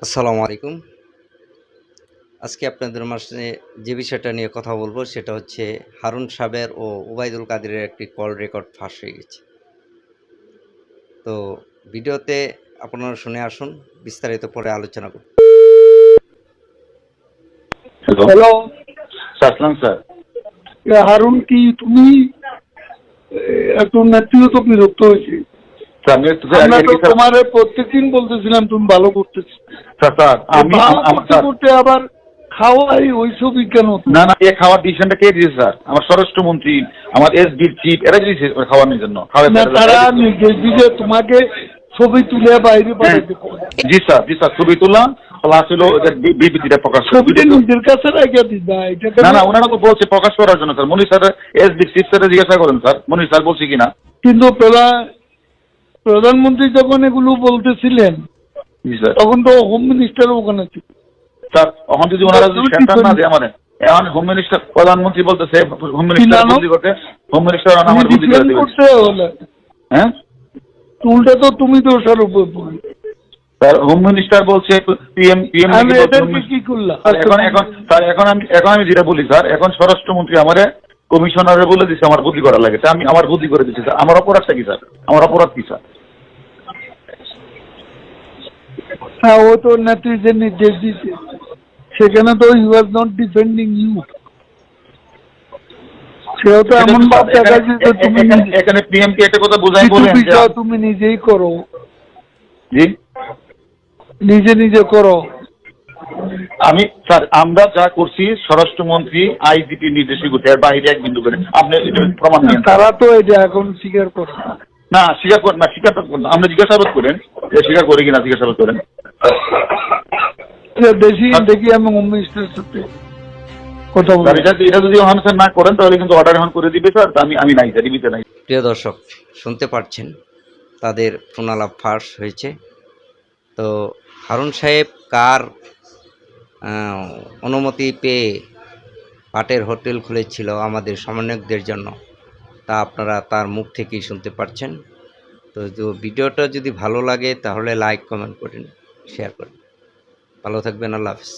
আসসালামু আলাইকুম। আজকে আপনাদের মাঝে যে বিষয়টা নিয়ে কথা বলবো সেটা হচ্ছে হারুন সাবের ও ওবায়দুল কাদেরের একটি কল রেকর্ড ফাঁস হয়ে গেছে। তো ভিডিওতে আপনারা শুনে আসুন, বিস্তারিত পরে আলোচনা করব। হ্যালো হ্যালো, সাসলাম স্যার। হারুন কি তুমি একটু নেতৃত্ব তো বিরক্ত হয়েছে। স্যার আমি আমরা তো তোমার প্রত্যেকদিন বলতেছিলাম তুমি ভালো করতেছ, স্যার আমি ভালো আমার করতে করতে আবার খাওয়াই ওইসব কেন? না না, এই খাওয়ার ডিসিশনটা কে দিয়েছে স্যার? আমার স্বরাষ্ট্রমন্ত্রী, আমার এসবির চিফ, এরা দিয়েছে খাওয়ানোর জন্য। না, তারা নির্দেশ দিলে তোমাকে ছবি তুলে বাইরে পাঠাইতে। জি স্যার, জি স্যার, ছবি তুললাম, প্লাস হলো বিবৃতিটা প্রকাশ। ছবিটা নিজের কাছে রেখে দিবা। এটা না না, ওনারা তো বলছে প্রকাশ করার জন্য স্যার। মনির স্যার, এসবি চিফ স্যার জিজ্ঞাসা করেন স্যার, মনির স্যার বলছে কিনা। কিন্তু প্রধানমন্ত্রী যখন এগুলো বলতেছিলেন জি স্যার। তখন তো হোম মিনিস্টার ওখানে ছিল স্যার এখন যদি ওনারা যদি সেন্টার না দেয় আমাদের, এখন হোম মিনিস্টার, প্রধানমন্ত্রী বলতেছে হোম মিনিস্টার বদলি করতে, হোম মিনিস্টার আমার বদলি করে দেবেন। করতে হলে হ্যাঁ উল্টা তো তুমি তো ওটার উপর পড়বে। স্যার, হোম মিনিস্টার বলছে পিএম আমি এদেরকে কি করলাম? এখন এখন স্যার, এখন আমি যেটা বলি স্যার, এখন স্বরাষ্ট্রমন্ত্রী আমারে কমিশনারে বলে দিচ্ছে আমার বদলি করা লাগে। আমি আমার বদলি করে দিচ্ছি স্যার। আমার অপরাধটা কি স্যার? আমার অপরাধ কি স্যার? হ্যাঁ, ও তো নেত্রীদের নির্দেশ দিচ্ছে, সেখানে তো you are not defending you. সেও তো এমন ভাব দেখাচ্ছে যে তুমি এখানে পিএম কে একটা কথা বোঝাই কিছু বলেন যে বিষয় তুমি নিজেই করো, জি নিজে করো। আমি স্যার, আমরা যা করছি স্বরাষ্ট্রমন্ত্রী আইজিপি নির্দেশই করতে, এর বাইরে এক বিন্দু করে আপনি এটা প্রমাণ নেন। তারা তো এটা এখন স্বীকার করে না স্বীকার করেন না, স্বীকার তো করেন না। আপনি জিজ্ঞাসাবাদ করেন যে স্বীকার করে কিনা, জিজ্ঞাসাবাদ করেন। দেখি আমি হোম মিনিস্টারের সাথে কথা স্যার বলি। এটা যদি স্যার না করেন তাহলে কিন্তু অর্ডার এখন করে দিবে স্যার। আমি নাই স্যার, টিভিতে নাই। প্রিয় দর্শক, শুনতে পাচ্ছেন তাদের ফোনালাপ ফাঁস হয়েছে। তো হারুন সাহেব কার অনুমতি পেয়ে পাটের হোটেল খুলেছিল আমাদের সমন্বয়কদের জন্য, তা আপনারা তার মুখ থেকেই শুনতে পাচ্ছেন। তো ভিডিওটা যদি ভালো লাগে তাহলে লাইক কমেন্ট করেন, শেয়ার করেন। ভালো থাকবেন, আল্লাহ হাফিজ।